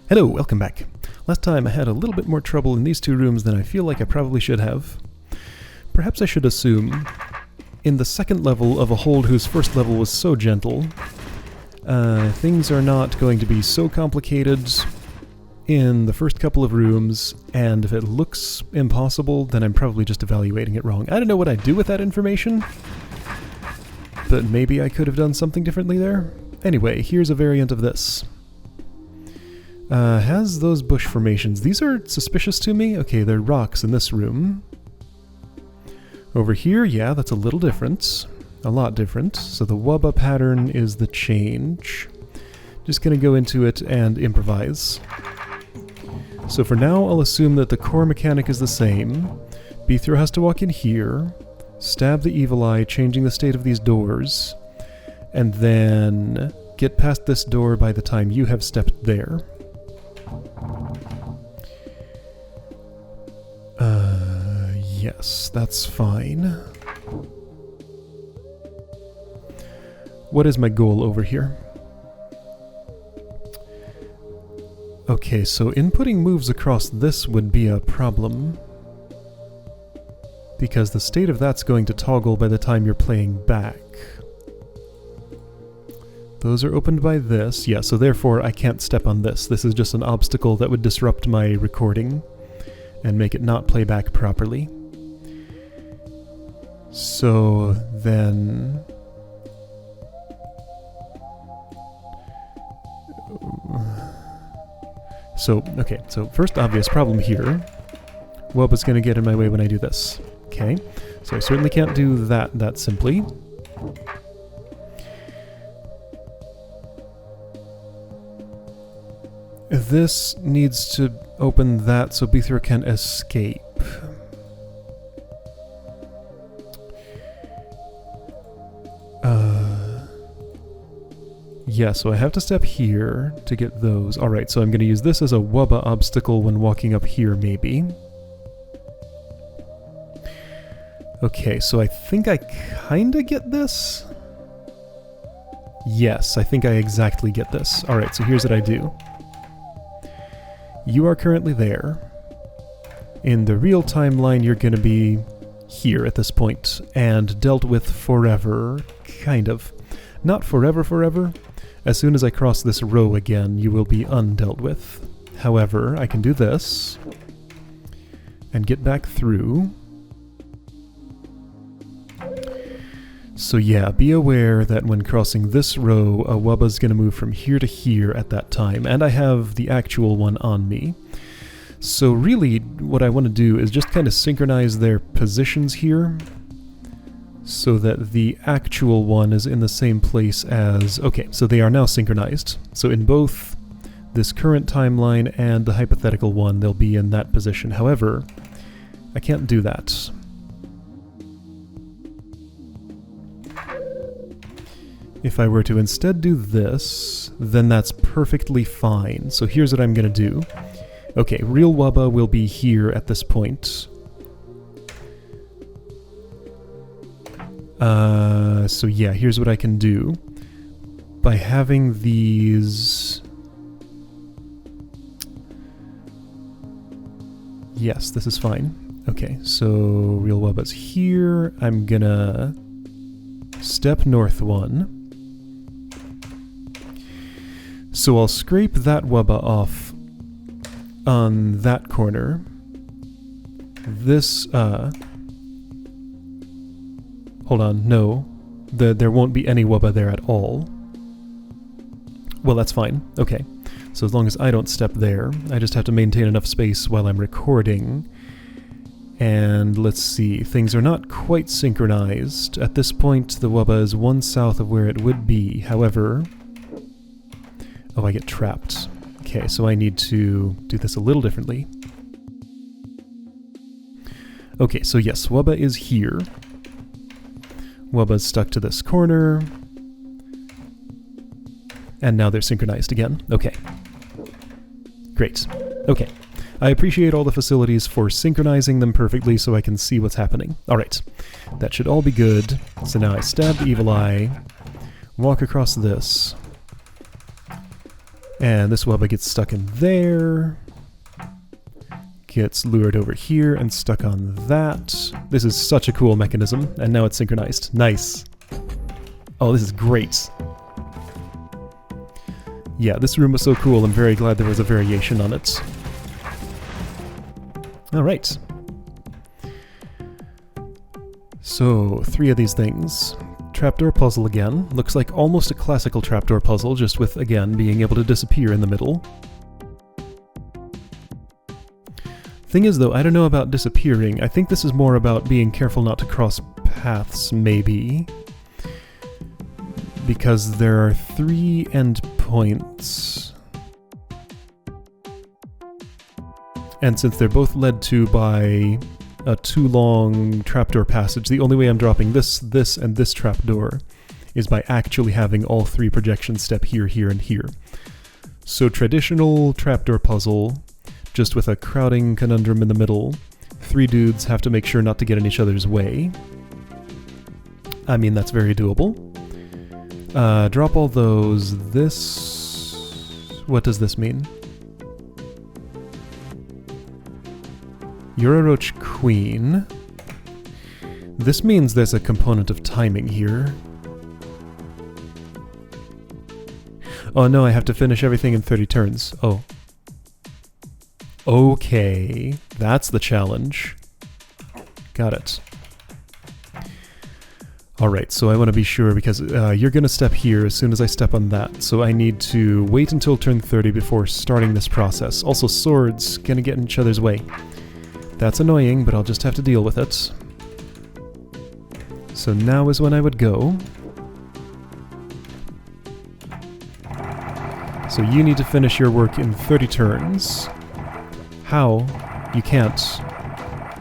Hello, welcome back. Last time I had a little bit more trouble in these two rooms than I feel like I probably should have. Perhaps I should assume, in the second level of a hold whose first level was so gentle, things are not going to be so complicated in the first couple of rooms, and if it looks impossible, then I'm probably just evaluating it wrong. I don't know what I'd do with that information, but maybe I could have done something differently there. Anyway, here's a variant of this. Has those bush formations. These are suspicious to me. Okay, they're rocks in this room. Over here, yeah, that's a little different. A lot different. So the wubba pattern is the change. Just gonna go into it and improvise. So for now, I'll assume that the core mechanic is the same. Beethro has to walk in here, stab the evil eye, changing the state of these doors, and then get past this door by the time you have stepped there. Yes, that's fine. What is my goal over here? Okay, so inputting moves across this would be a problem, because the state of that's going to toggle by the time you're playing back. Those are opened by this. Yeah, so therefore I can't step on this. This is just an obstacle that would disrupt my recording and make it not play back properly. So then... okay, so first obvious problem here. Wubba's gonna get in my way when I do this. Okay, so I certainly can't do that simply. This needs to open that so Beethro can escape. Yeah, so I have to step here to get those. Alright, so I'm going to use this as a wubba obstacle when walking up here, maybe. Okay, so I think I kinda get this? Yes, I think I exactly get this. Alright, so here's what I do. You are currently there. In the real timeline, you're going to be here at this point, and dealt with forever, kind of. Not forever. As soon as I cross this row again, you will be undealt with. However, I can do this, and get back through. So yeah, be aware that when crossing this row, a wubba's going to move from here to here at that time, and I have the actual one on me. So really, what I want to do is just kind of synchronize their positions here, so that the actual one is in the same place as... Okay, so they are now synchronized. So in both this current timeline and the hypothetical one, they'll be in that position. However, I can't do that. If I were to instead do this, then that's perfectly fine. So here's what I'm going to do. Okay, real wubba will be here at this point. So yeah, here's what I can do. By having these... Yes, this is fine. Okay, so real wubba's here. I'm gonna step north one. So I'll scrape that wubba off on that corner. This, hold on, no. There won't be any wubba there at all. Well, that's fine. Okay. So as long as I don't step there, I just have to maintain enough space while I'm recording. And let's see, things are not quite synchronized. At this point, the wubba is one south of where it would be. However... Oh, I get trapped. Okay, so I need to do this a little differently. Okay, so yes, wubba is here. Wubba's stuck to this corner. And now they're synchronized again. Okay. Great. Okay. I appreciate all the facilities for synchronizing them perfectly so I can see what's happening. Alright. That should all be good. So now I stab the evil eye, walk across this, And this wubba gets stuck in there. Gets lured over here and stuck on that. This is such a cool mechanism, and now it's synchronized. Nice. Oh, this is great. Yeah, this room was so cool. I'm very glad there was a variation on it. Alright. So, 3 of these things. Trapdoor puzzle again. Looks like almost a classical trapdoor puzzle, just with, again, being able to disappear in the middle. Thing is, though, I don't know about disappearing. I think this is more about being careful not to cross paths, maybe. Because there are 3 endpoints. And since they're both led to by a too long trapdoor passage, the only way I'm dropping this, and this trapdoor is by actually having all 3 projections step here, here, and here. So traditional trapdoor puzzle, just with a crowding conundrum in the middle. 3 dudes have to make sure not to get in each other's way. I mean, that's very doable. Drop all those. This... What does this mean? You're a roach queen. This means there's a component of timing here. Oh no, I have to finish everything in 30 turns. Oh. Okay, that's the challenge. Got it. Alright, so I want to be sure because you're going to step here as soon as I step on that, so I need to wait until turn 30 before starting this process. Also, swords going to get in each other's way. That's annoying, but I'll just have to deal with it. So now is when I would go. So you need to finish your work in 30 turns. How? You can't.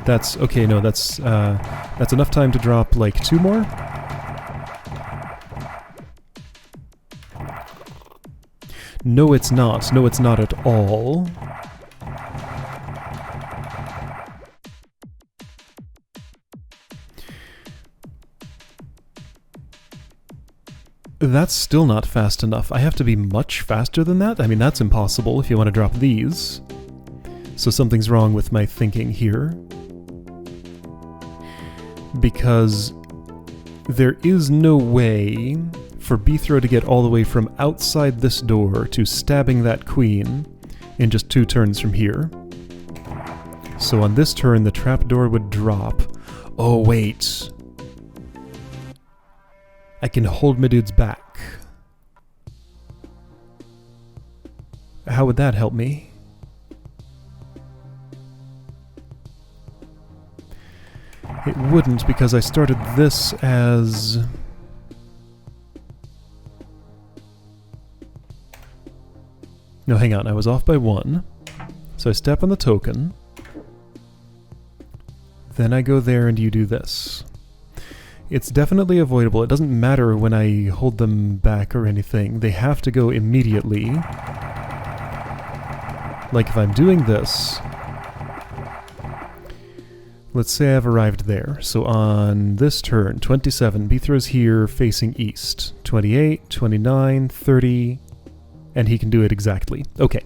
That's... okay, no, that's enough time to drop, like, 2 more? No, it's not. No, it's not at all. That's still not fast enough. I have to be much faster than that? I mean, that's impossible if you want to drop these. So something's wrong with my thinking here. Because there is no way for Bithro to get all the way from outside this door to stabbing that queen in just 2 turns from here. So on this turn, the trapdoor would drop. Oh, wait. I can hold my dudes back. How would that help me? It wouldn't, because I started this as... No, hang on, I was off by 1. So I step on the token. Then I go there and you do this. It's definitely avoidable. It doesn't matter when I hold them back or anything. They have to go immediately. Like if I'm doing this... Let's say I've arrived there. So on this turn, 27, Bithro's here facing east. 28, 29, 30, and he can do it exactly. Okay,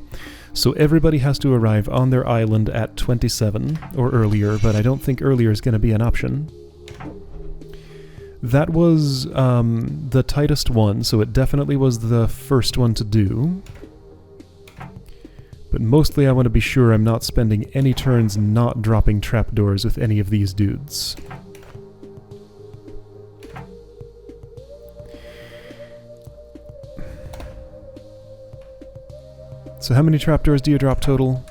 so everybody has to arrive on their island at 27 or earlier, but I don't think earlier is going to be an option. That was the tightest one, so it definitely was the first one to do. But mostly I want to be sure I'm not spending any turns not dropping trapdoors with any of these dudes. So how many trapdoors do you drop total?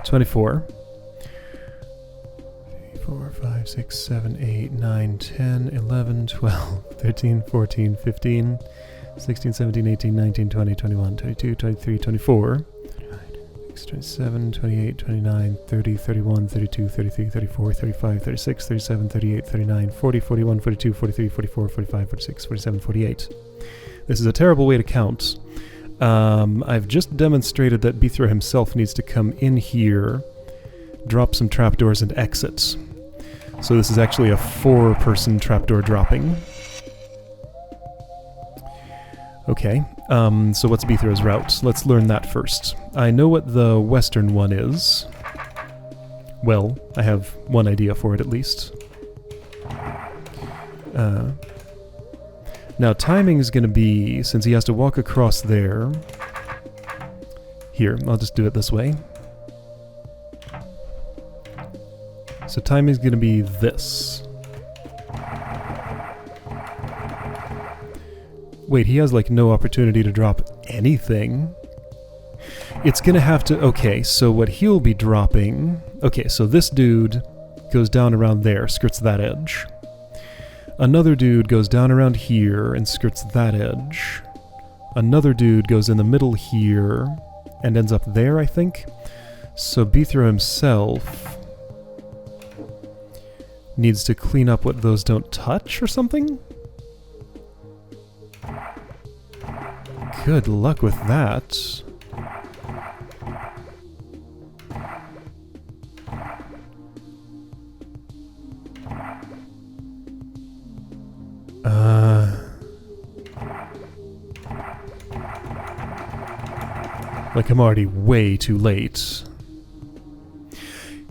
$24. 4, 5, 6, 7, 8, 9, 10, 11, 12, 13, 14, 15, 16, 17, 18, 19, 20, 21, 22, 23, 24, 27, 28, 29, 30, 31, 32, 33, 34, 35, 36, 37, 38, 39, 40, 41, 42, 43, 44, 45, 46, 47, 48. This is a terrible way to count. I've just demonstrated that Bithro himself needs to come in here, drop some trapdoors, and exit. So this is actually a 4-person trapdoor dropping. Okay, so what's Beethro's route? Let's learn that first. I know what the western one is. Well, I have one idea for it at least. Now timing is going to be, since he has to walk across there... Here, I'll just do it this way. So timing is going to be this. Wait, he has like no opportunity to drop anything. It's going to have to... Okay, so what he'll be dropping... Okay, so this dude goes down around there, skirts that edge. Another dude goes down around here and skirts that edge. Another dude goes in the middle here and ends up there, I think. So Beethro himself needs to clean up what those don't touch or something? Good luck with that. Like I'm already way too late.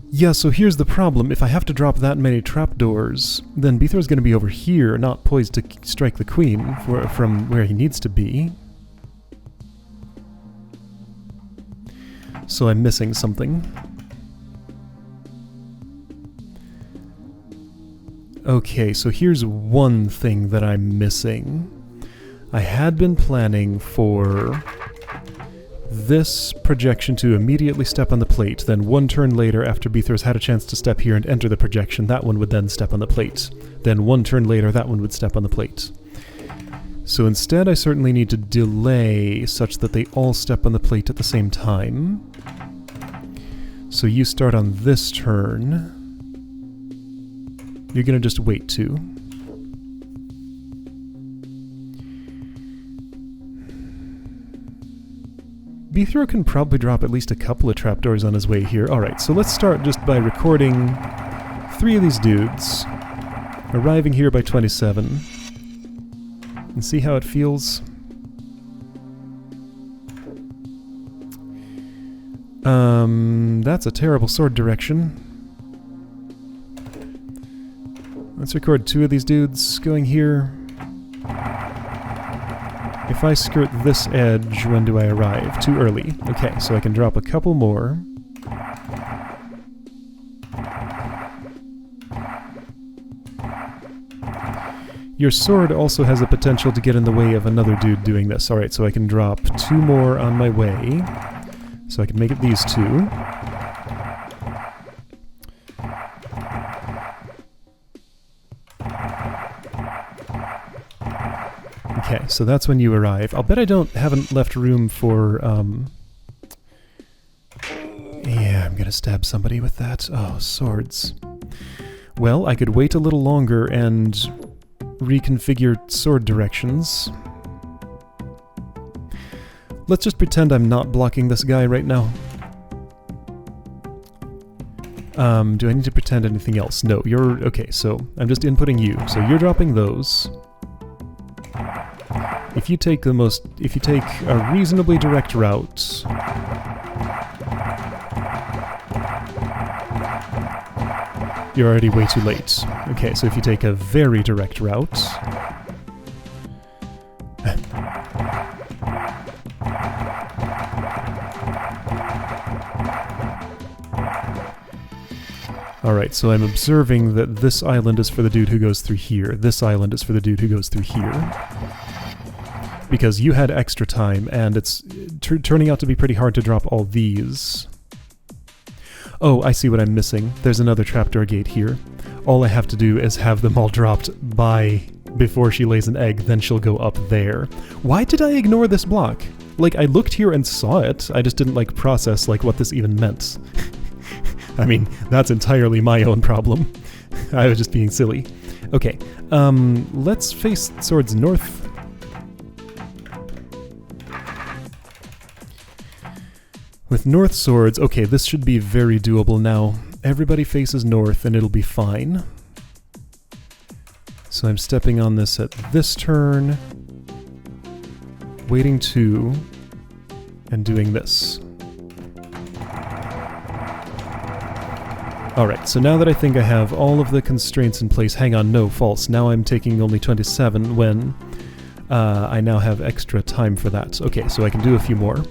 Yeah, so here's the problem. If I have to drop that many trapdoors, then Beethro's going to be over here, not poised to strike the queen from where he needs to be. So I'm missing something. Okay, so here's one thing that I'm missing. I had been planning for this projection to immediately step on the plate, then one turn later, after Beethro's had a chance to step here and enter the projection, that one would then step on the plate. Then one turn later, that one would step on the plate. So instead, I certainly need to delay such that they all step on the plate at the same time. So you start on this turn. You're gonna just wait too. Beethro can probably drop at least a couple of trapdoors on his way here. Alright, so let's start just by recording 3 of these dudes, arriving here by 27, and see how it feels. That's a terrible sword direction. Let's record 2 of these dudes going here. If I skirt this edge, when do I arrive? Too early. Okay, so I can drop a couple more. Your sword also has the potential to get in the way of another dude doing this. Alright, so I can drop 2 more on my way. So I can make it these 2. Okay, so that's when you arrive. I'll bet I haven't left room for, yeah, I'm gonna stab somebody with that. Oh, swords. Well, I could wait a little longer and reconfigure sword directions. Let's just pretend I'm not blocking this guy right now. Do I need to pretend anything else? No, you're... Okay, so I'm just inputting you. So you're dropping those. If you take a reasonably direct route... You're already way too late. Okay, so if you take a very direct route... Alright, so I'm observing that this island is for the dude who goes through here. This island is for the dude who goes through here. Because you had extra time, and it's turning out to be pretty hard to drop all these. Oh, I see what I'm missing. There's another trapdoor gate here. All I have to do is have them all dropped before she lays an egg, then she'll go up there. Why did I ignore this block? Like, I looked here and saw it, I just didn't, like, process, like, what this even meant. I mean, that's entirely my own problem. I was just being silly. Okay, let's face swords north. With north swords, okay, this should be very doable now. Everybody faces north and it'll be fine. So I'm stepping on this at this turn, waiting 2, and doing this. Alright, so now that I think I have all of the constraints in place, hang on, no, false. Now I'm taking only 27 when I now have extra time for that. Okay, so I can do a few more.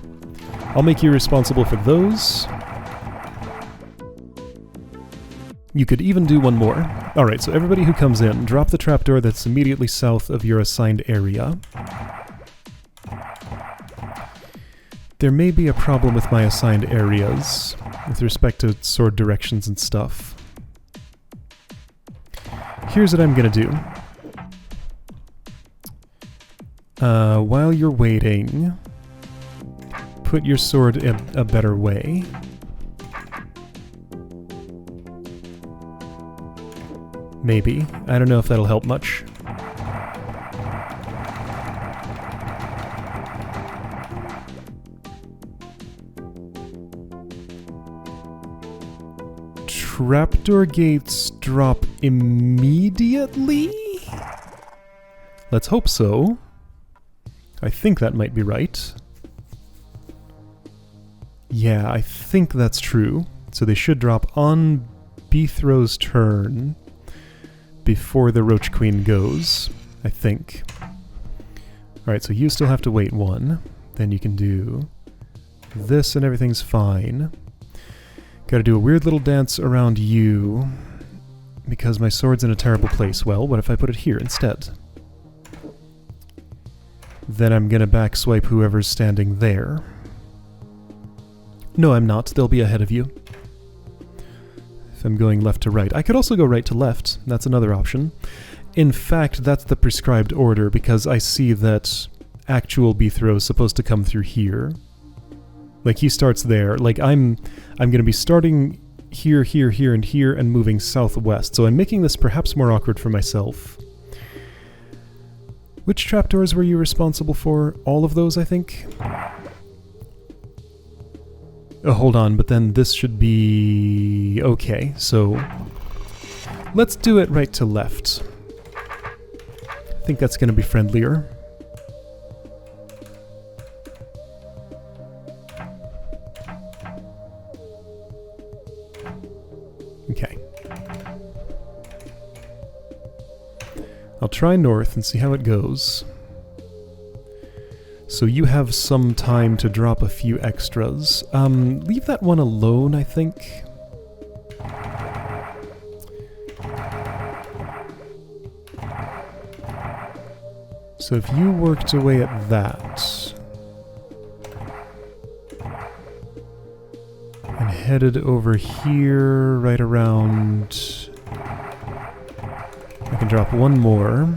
I'll make you responsible for those. You could even do one more. Alright, so everybody who comes in, drop the trapdoor that's immediately south of your assigned area. There may be a problem with my assigned areas with respect to sword directions and stuff. Here's what I'm gonna do. While you're waiting, put your sword in a better way. Maybe. I don't know if that'll help much. Trapdoor gates drop immediately? Let's hope so. I think that might be right. Yeah, I think that's true. So they should drop on Beethro's turn before the Roach Queen goes, I think. Alright, so you still have to wait 1. Then you can do this and everything's fine. Gotta do a weird little dance around you because my sword's in a terrible place. Well, what if I put it here instead? Then I'm gonna backswipe whoever's standing there. No, I'm not. They'll be ahead of you. If I'm going left to right. I could also go right to left. That's another option. In fact, that's the prescribed order because I see that actual Beethro is supposed to come through here. Like, he starts there. Like, I'm gonna be starting here, here, here, and here, and moving southwest. So I'm making this perhaps more awkward for myself. Which trapdoors were you responsible for? All of those, I think? Oh, hold on, but then this should be... okay, so... let's do it right to left. I think that's gonna be friendlier. Okay. I'll try north and see how it goes. So you have some time to drop a few extras. Leave that one alone, I think. So if you worked away at that, and headed over here, right around... I can drop one more.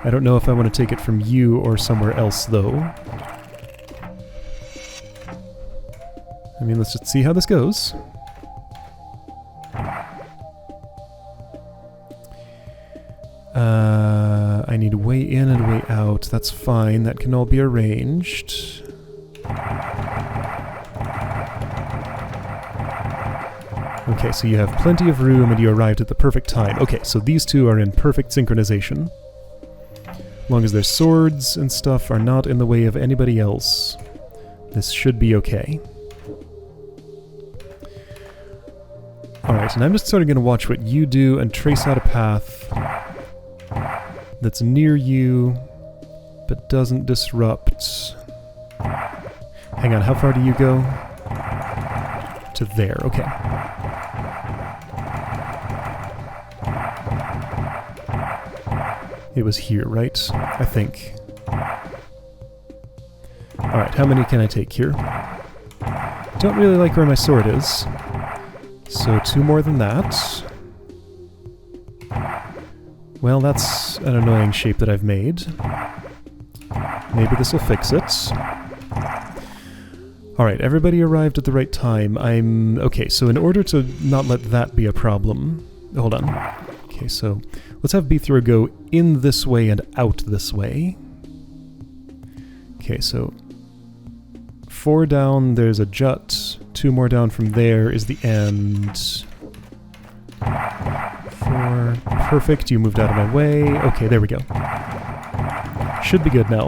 I don't know if I want to take it from you or somewhere else, though. I mean, let's just see how this goes. I need way in and way out. That's fine. That can all be arranged. Okay, so you have plenty of room and you arrived at the perfect time. Okay, so these two are in perfect synchronization. As long as their swords and stuff are not in the way of anybody else, this should be okay. Alright, and I'm just sort of going to watch what you do and trace out a path that's near you, but doesn't disrupt. Hang on, how far do you go? To there, okay. It was here, right? I think. Alright, how many can I take here? Don't really like where my sword is. So 2 more than that. Well, that's an annoying shape that I've made. Maybe this will fix it. Alright, everybody arrived at the right time. Okay, so in order to not let that be a problem... Hold on. Okay, so let's have Beethro go in this way and out this way. Okay, so 4 down, there's a jut. 2 more down from there is the end. 4, Perfect, you moved out of my way. Okay, there we go. Should be good now.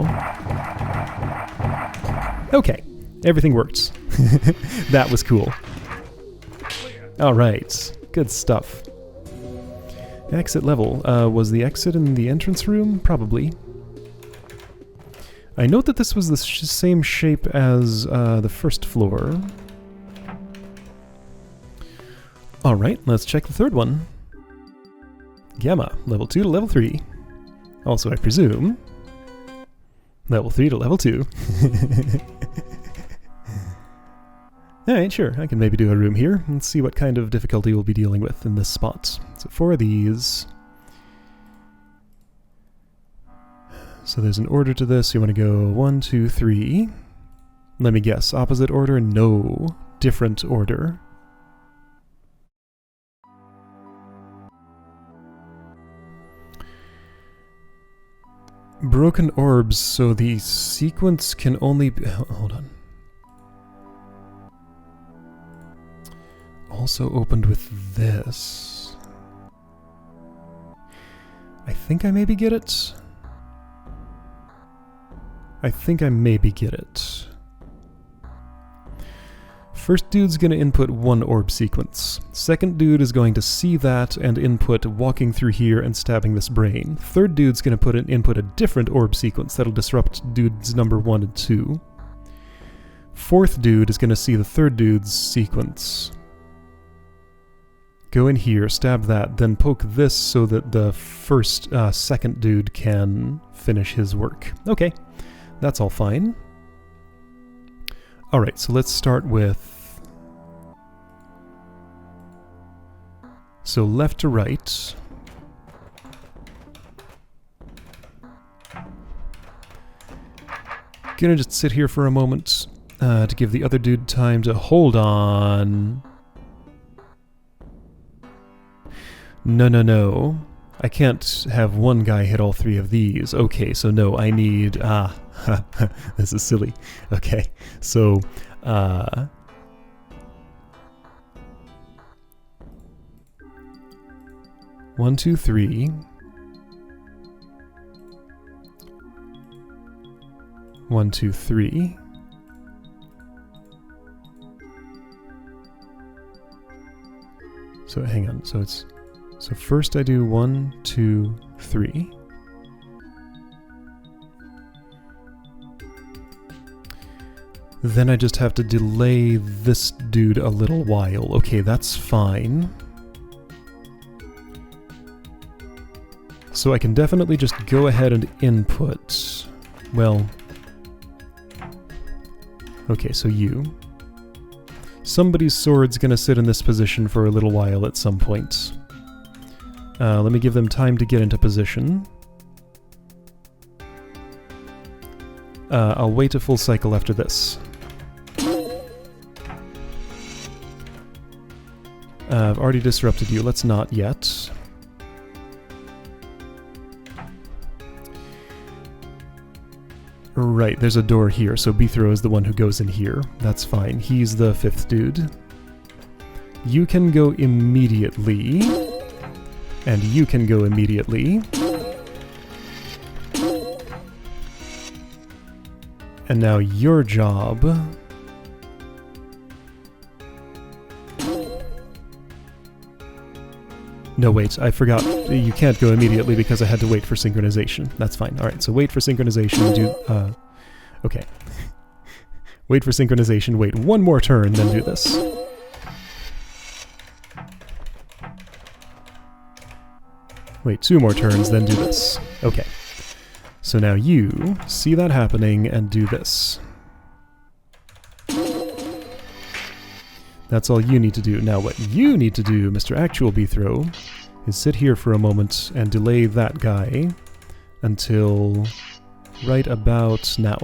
Okay, everything worked. That was cool. Alright, good stuff. Exit level. Was the exit in the entrance room? Probably. I note that this was the same shape as the first floor. Alright, let's check the third one. Gamma, level 2 to level 3. Also, I presume, level 3 to level 2. Alright, sure, I can maybe do a room here. Let's see what kind of difficulty we'll be dealing with in this spot. So 4 of these. So there's an order to this. You want to go 1, 2, 3. Let me guess, opposite order? No, different order. Broken orbs, so the sequence can only be... Hold on. Also opened with this. I think I maybe get it. I think I maybe get it. First dude's going to input one orb sequence. Second dude is going to see that and input walking through here and stabbing this brain. Third dude's going to input a different orb sequence that'll disrupt dudes number 1 and 2. Fourth dude is going to see the third dude's sequence. Go in here, stab that, then poke this so that the second dude can finish his work. Okay, that's all fine. Alright, so let's start with... So left to right. Gonna just sit here for a moment to give the other dude time to hold on. No. I can't have one guy hit all 3 of these. Okay, so no, I need... this is silly. Okay, so... 1, 2, 3. 1, 2, 3. So hang on, so it's... So first I do 1, 2, 3. Then I just have to delay this dude a little while. Okay, that's fine. So I can definitely just go ahead and input... Well... Okay, so you. Somebody's sword's gonna sit in this position for a little while at some point. Let me give them time to get into position. I'll wait a full cycle after this. I've already disrupted you, let's not yet. Right, there's a door here, so Bithro is the one who goes in here. That's fine, he's the 5th dude. You can go immediately. And you can go immediately. And now your job... No, wait, I forgot. You can't go immediately because I had to wait for synchronization. That's fine. Alright, so wait for synchronization, do... okay. Wait for synchronization, wait one more turn, then do this. Wait 2 more turns, then do this. Okay. So now you see that happening and do this. That's all you need to do. Now what you need to do, Mr. Actual Bithro, is sit here for a moment and delay that guy until right about now.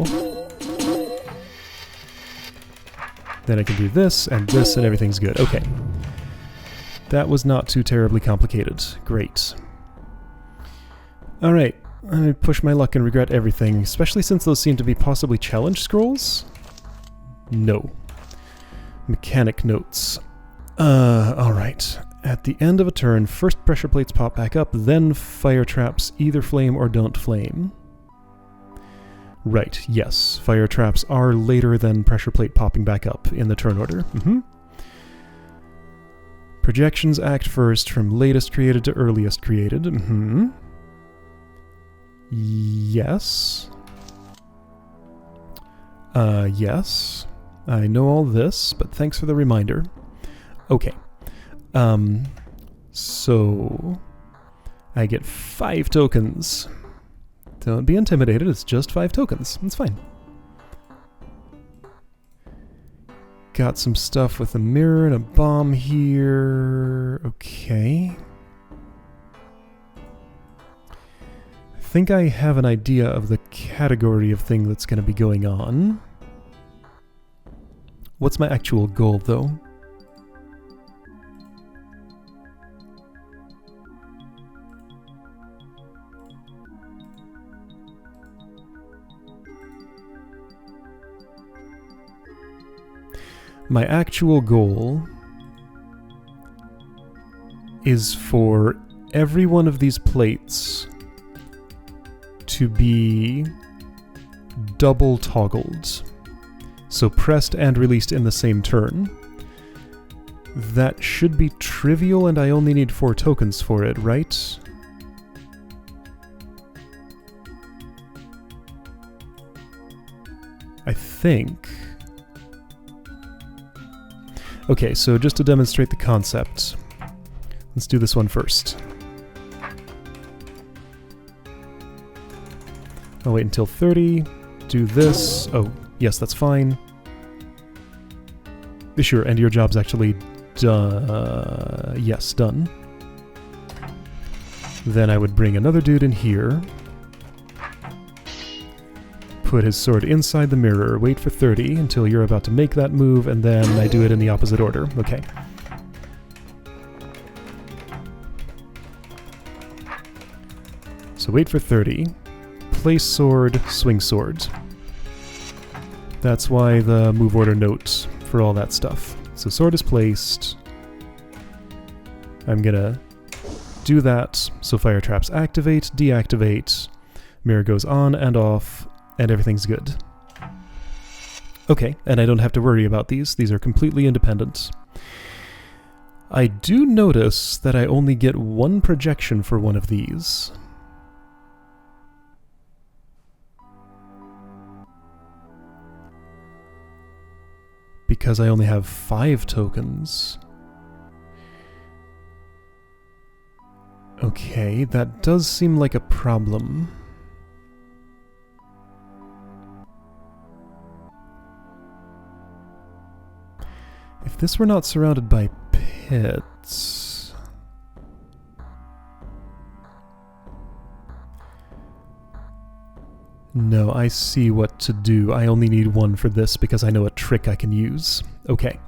Then I can do this, and everything's good. Okay. That was not too terribly complicated. Great. Alright, I push my luck and regret everything, especially since those seem to be possibly challenge scrolls? No. Mechanic notes. Alright. At the end of a turn, first pressure plates pop back up, then fire traps either flame or don't flame. Right, yes. Fire traps are later than pressure plate popping back up in the turn order. Projections act first from latest created to earliest created. Yes. Yes. I know all this, but thanks for the reminder. Okay. So I get 5 tokens. Don't be intimidated, it's just 5 tokens. It's fine. Got some stuff with a mirror and a bomb here. Okay. I think I have an idea of the category of thing that's going to be going on. What's my actual goal, though? My actual goal is for every one of these plates to be double toggled. So pressed and released in the same turn. That should be trivial, and I only need 4 tokens for it, right? I think. Okay, so just to demonstrate the concept, let's do this one first. I'll wait until 30, do this. Oh, yes, that's fine. Sure, and your job's actually done. Yes, done. Then I would bring another dude in here. Put his sword inside the mirror, wait for 30 until you're about to make that move, and then I do it in the opposite order. Okay. So wait for 30. Place sword, swing sword. That's why the move order note for all that stuff. So sword is placed. I'm gonna do that. So fire traps activate, deactivate. Mirror goes on and off. And everything's good. Okay, and I don't have to worry about these. These are completely independent. I do notice that I only get 1 projection for one of these. Because I only have 5 tokens. Okay, that does seem like a problem. If this were not surrounded by pits... No, I see what to do. I only need 1 for this because I know a trick I can use. Okay,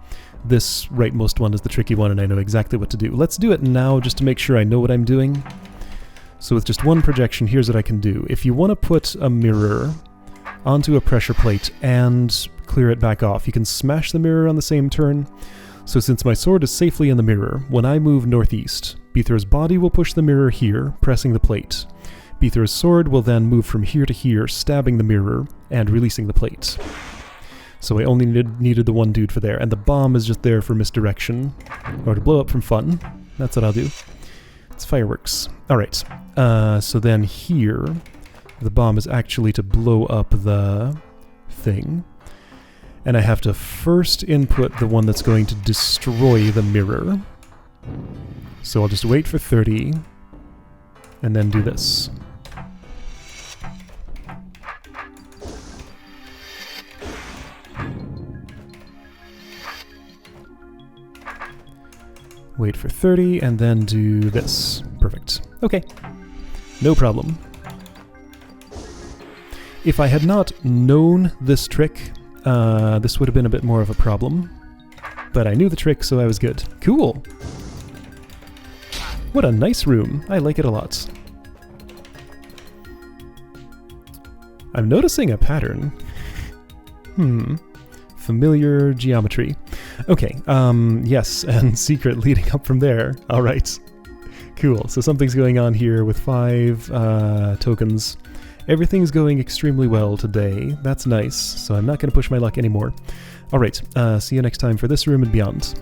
this rightmost one is the tricky one and I know exactly what to do. Let's do it now just to make sure I know what I'm doing. So with just 1 projection, here's what I can do. If you want to put a mirror onto a pressure plate and clear it back off, you can smash the mirror on the same turn. So since my sword is safely in the mirror, when I move northeast, Beether's body will push the mirror here, pressing the plate. Beether's sword will then move from here to here, stabbing the mirror and releasing the plate. So I only needed the 1 dude for there, and the bomb is just there for misdirection, or to blow up from fun. That's what I'll do. It's fireworks. Alright, so then here, the bomb is actually to blow up the thing. And I have to first input the one that's going to destroy the mirror. So I'll just wait for 30, and then do this. Wait for 30, and then do this. Perfect. Okay. No problem. If I had not known this trick, this would have been a bit more of a problem. But I knew the trick, so I was good. Cool! What a nice room. I like it a lot. I'm noticing a pattern. Familiar geometry. Okay, yes, and secret leading up from there. All right. Cool, so something's going on here with 5 tokens. Everything's going extremely well today. That's nice, so I'm not going to push my luck anymore. All right, see you next time for this room and beyond.